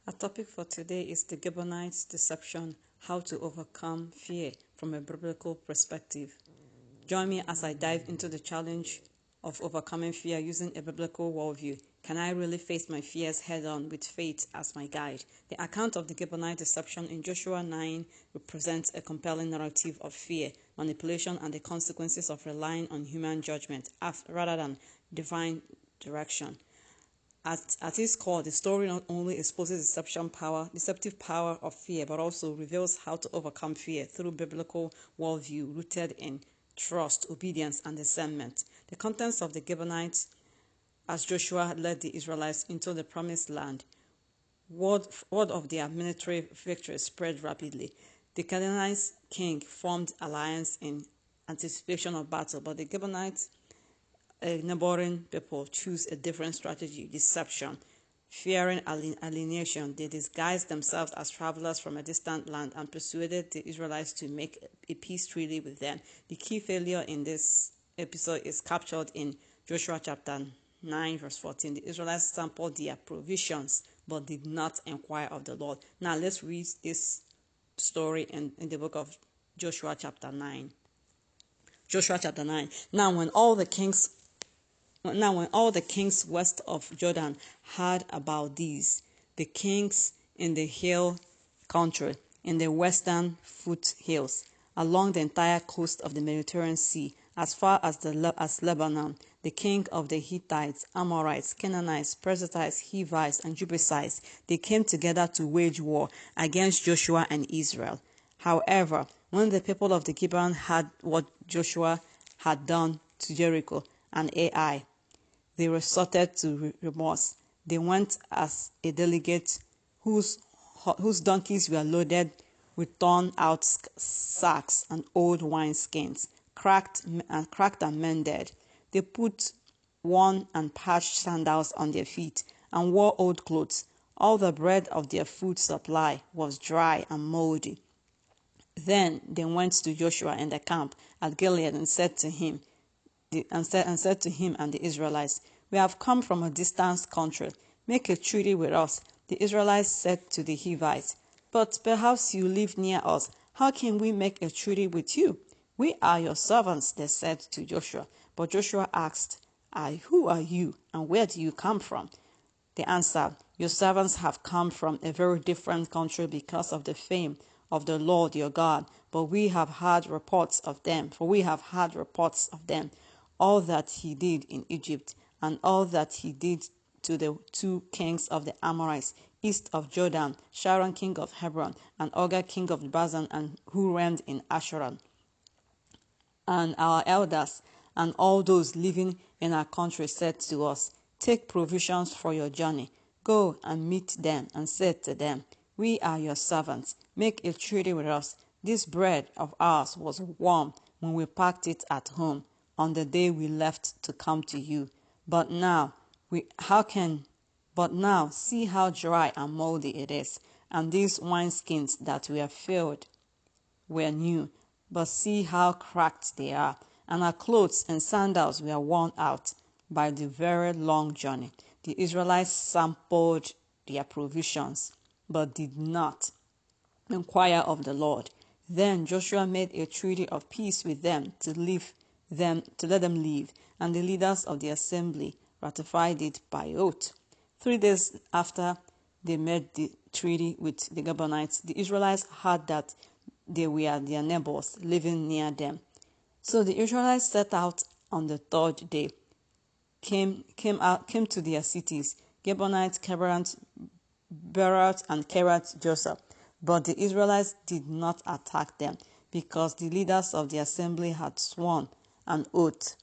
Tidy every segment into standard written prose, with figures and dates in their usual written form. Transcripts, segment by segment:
Our topic for today is the Gibeonite Deception, how to overcome fear from a biblical perspective. Join me as I dive into the challenge of overcoming fear using a biblical worldview. Can I really face my fears head-on with faith as my guide? The account of the Gibeonite Deception in Joshua 9 represents a compelling narrative of fear, manipulation, and the consequences of relying on human judgment rather than divine direction. At its core, the story not only exposes deceptive power of fear, but also reveals how to overcome fear through biblical worldview rooted in trust, obedience, and discernment. The contents of the Gibeonites as Joshua led the Israelites into the promised land. Word of their military victory spread rapidly. The Canaanite king formed alliance in anticipation of battle, but the Gibeonites, a neighboring people, choose a different strategy: deception. Fearing alienation, they disguised themselves as travelers from a distant land and persuaded the Israelites to make a peace treaty with them. The key failure in this episode is captured in Joshua chapter 9 verse 14. The Israelites sampled their provisions but did not inquire of the Lord. Now let's read this story in the book of Joshua chapter 9. Joshua chapter 9. Now when all the kings west of Jordan heard about these, the kings in the hill country, in the western foothills, along the entire coast of the Mediterranean Sea, as far as Lebanon, the king of the Hittites, Amorites, Canaanites, Perizzites, Hivites, and Jebusites, they came together to wage war against Joshua and Israel. However, when the people of the Gibeon heard what Joshua had done to Jericho and Ai, they resorted to remorse. They went as a delegate whose donkeys were loaded with torn-out sacks and old wineskins, cracked and mended. They put worn and patched sandals on their feet and wore old clothes. All the bread of their food supply was dry and moldy. Then they went to Joshua in the camp at Gilead and said to him and the Israelites, "We have come from a distant country. Make a treaty with us." The Israelites said to the Hivites, "But perhaps you live near us. How can we make a treaty with you?" "We are your servants," they said to Joshua. But Joshua asked, "Who are you, and where do you come from?" They answered, "Your servants have come from a very different country because of the fame of the Lord your God, but we have heard reports of them, all that he did in Egypt, and all that he did to the two kings of the Amorites east of Jordan, Sharon king of Hebron, and Og king of Bashan, and who reigned in Asherah. And our elders and all those living in our country said to us, 'Take provisions for your journey. Go and meet them and say to them, "We are your servants. Make a treaty with us. This bread of ours was warm when we packed it at home on the day we left to come to you. But now see how dry and moldy it is. And these wineskins that were filled were new, but see how cracked they are. And our clothes and sandals were worn out by the very long journey." The Israelites sampled their provisions, but did not inquire of the Lord. Then Joshua made a treaty of peace with them to let them leave, and the leaders of the assembly ratified it by oath. 3 days after they made the treaty with the Gibeonites, the Israelites heard that they were their neighbors living near them. So the Israelites set out on the third day, came to their cities, Gibeonite, Kebarat, Berat, and Kerat Joseph. But the Israelites did not attack them, because the leaders of the assembly had sworn an oath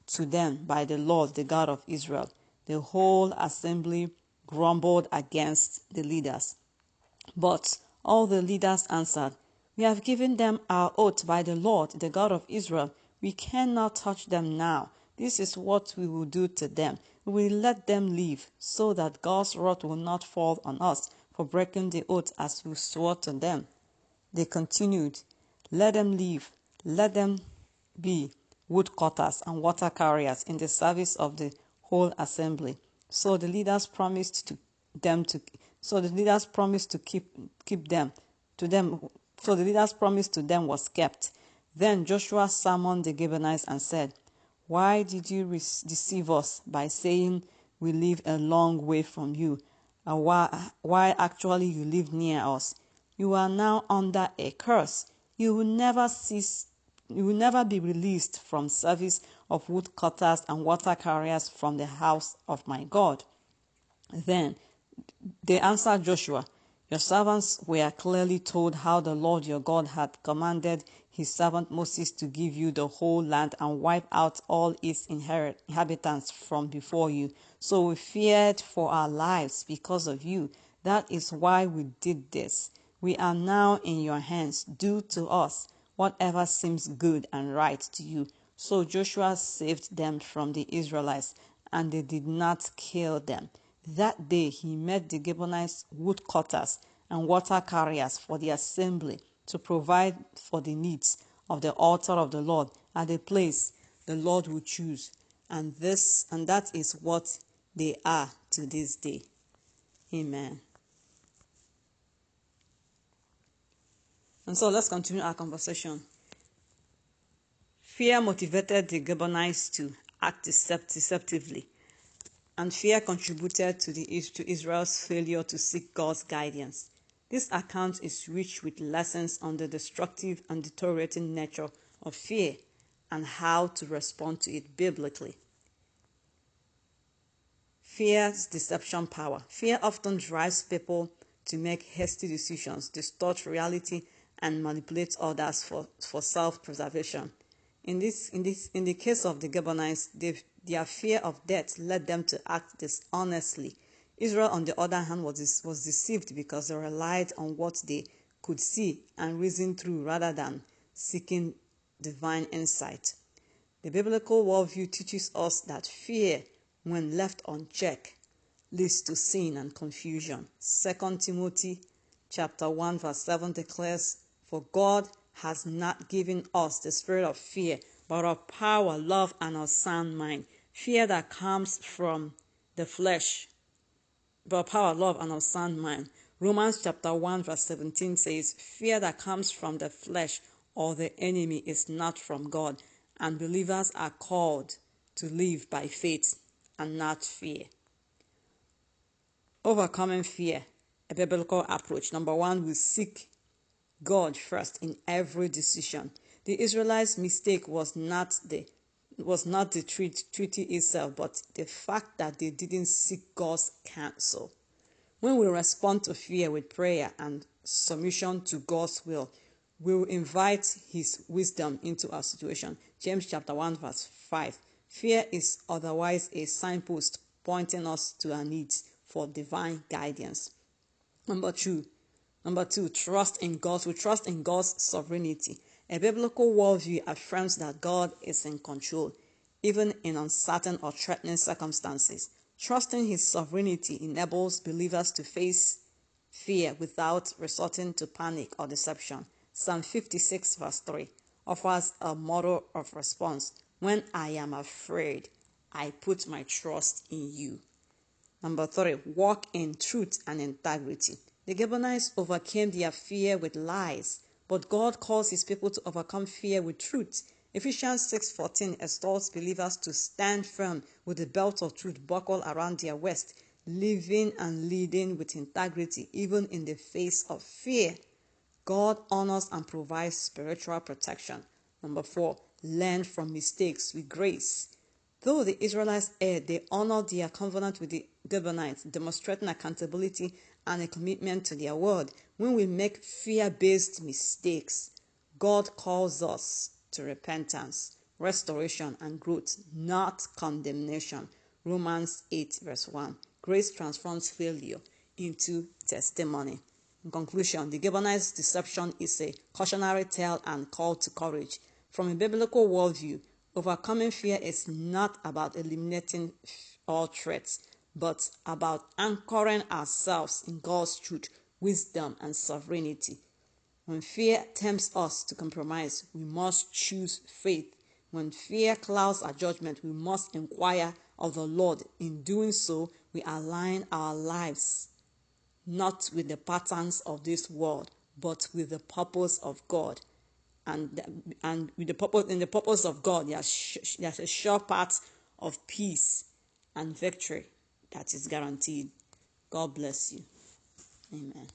to them by the Lord, the God of Israel. The whole assembly grumbled against the leaders. But all the leaders answered, "We have given them our oath by the Lord, the God of Israel. We cannot touch them now. This is what we will do to them. We will let them live, so that God's wrath will not fall on us for breaking the oath as we swore to them." They continued, "Let them live. Let them be woodcutters and water carriers in the service of the whole assembly." So the leaders promised them to So the leaders promised to keep them to them. So the leaders' promise to them was kept. Then Joshua summoned the Gibeonites and said, "Why did you deceive us by saying we live a long way from you, and why actually you live near us? You are now under a curse. You will never cease. You will never be released from service of woodcutters and water carriers from the house of my God." Then they answered Joshua, "Your servants were clearly told how the Lord your God had commanded his servant Moses to give you the whole land and wipe out all its inhabitants from before you. So we feared for our lives because of you. That is why we did this. We are now in your hands. Do to us whatever seems good and right to you." So Joshua saved them from the Israelites, and they did not kill them. That day he made the Gibeonites woodcutters and water carriers for the assembly to provide for the needs of the altar of the Lord at the place the Lord will choose. And that is what they are to this day. Amen. And so let's continue our conversation. Fear motivated the Gibeonites to act deceptively, and fear contributed to Israel's failure to seek God's guidance. This account is rich with lessons on the destructive and deteriorating nature of fear and how to respond to it biblically. Fear's deception power. Fear often drives people to make hasty decisions, distort reality, and manipulate others for self-preservation. In the case of the Gibeonites, their fear of death led them to act dishonestly. Israel, on the other hand, was deceived because they relied on what they could see and reason through rather than seeking divine insight. The biblical worldview teaches us that fear, when left unchecked, leads to sin and confusion. 2 Timothy chapter 1 verse 7 declares, "For God has not given us the spirit of fear, but of power, love, and of sound mind." Fear that comes from the flesh, but power, love, and of sound mind. Romans chapter 1 verse 17 says, "Fear that comes from the flesh or the enemy is not from God, and believers are called to live by faith and not fear." Overcoming fear, a biblical approach. Number one, we seek God first in every decision. The Israelites' mistake was not the treaty itself, but the fact that they didn't seek God's counsel. When we respond to fear with prayer and submission to God's will, we will invite his wisdom into our situation. James chapter 1 verse 5. Fear is otherwise a signpost pointing us to our needs for divine guidance. Number two, trust in God. We trust in God's sovereignty. A biblical worldview affirms that God is in control, even in uncertain or threatening circumstances. Trusting his sovereignty enables believers to face fear without resorting to panic or deception. Psalm 56 verse 3 offers a model of response. "When I am afraid, I put my trust in you." Number 3, walk in truth and integrity. The Gibeonites overcame their fear with lies, but God calls his people to overcome fear with truth. Ephesians 6:14 exhorts believers to stand firm with the belt of truth buckled around their waist, living and leading with integrity even in the face of fear. God honors and provides spiritual protection. Number 4, learn from mistakes with grace. Though the Israelites erred, they honored their covenant with the Gibeonites, demonstrating accountability and a commitment to their word. When we make fear-based mistakes, God calls us to repentance, restoration, and growth, not condemnation. Romans 8 verse 1. Grace transforms failure into testimony. In conclusion, the Gibeonites' deception is a cautionary tale and call to courage. From a biblical worldview, overcoming fear is not about eliminating all threats, but about anchoring ourselves in God's truth, wisdom, and sovereignty. When fear tempts us to compromise, we must choose faith. When fear clouds our judgment, we must inquire of the Lord. In doing so, we align our lives not with the patterns of this world, but with the purpose of God. And with the purpose, in the purpose of God, there's a sure path of peace and victory that is guaranteed. God bless you. Amen.